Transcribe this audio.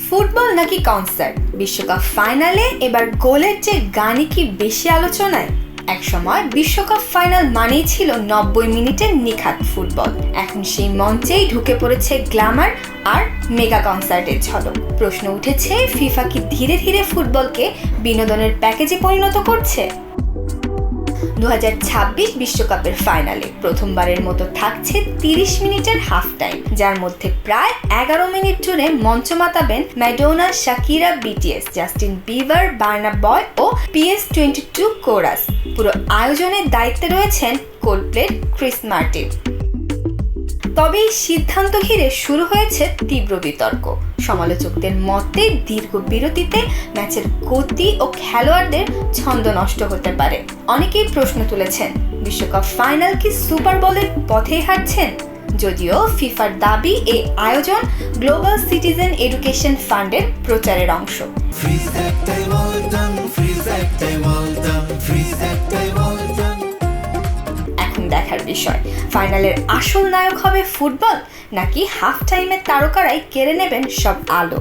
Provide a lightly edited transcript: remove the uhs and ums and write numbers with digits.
Football নাকি concert, বিশ্বকাপ ফাইনালে এবার গোলের চেয়ে গানই কি বেশি আলোচনায়? একসময় বিশ্বকাপ ফাইনাল মানেই ছিল 90 মিনিটের নিখাত ফুটবল। এখন সেই মঞ্চেই ঢুকে পড়েছে গ্ল্যামার আর মেগা কনসার্টের ঝলক। প্রশ্ন উঠেছে, ফিফা কি ধীরে ধীরে ফুটবলকে বিনোদনের প্যাকেজে পরিণত করছে? 2026 বিশ্বকাপের ফাইনালে প্রথমবারের মতো থাকছে 30 মিনিটের হাফ টাইম, যার মধ্যে প্রায় 11 মিনিট জুড়ে মঞ্চ মাতাবেন Madonna, Shakira, BTS, Justin Bieber, Burna Boy ও PS22 কোরাস। পুরো আয়োজনের দায়িত্বে রয়েছেন কোল্ডপ্লের ক্রিস মার্টিন। তবে এই সিদ্ধান্ত ঘিরে শুরু হয়েছে তীব্র বিতর্ক। সমালোচকদের মতে দীর্ঘ বিরতিতে ম্যাচের গতি ও খেলোয়াড়দের ছন্দ নষ্ট হতে পারে। অনেকেই প্রশ্ন তুলেছেন, বিশ্বকাপ ফাইনাল কি সুপার বোলের পথেই হাঁটছেন? যদিও ফিফার দাবি এই আয়োজন গ্লোবাল সিটিজেন এডুকেশন ফান্ডের প্রচারের অংশ। এখন দেখার বিষয়, ফাইনালের আসল নায়ক হবে ফুটবল নাকি হাফ টাইমের তারকারাই কেড়ে নেবেন সব আলো।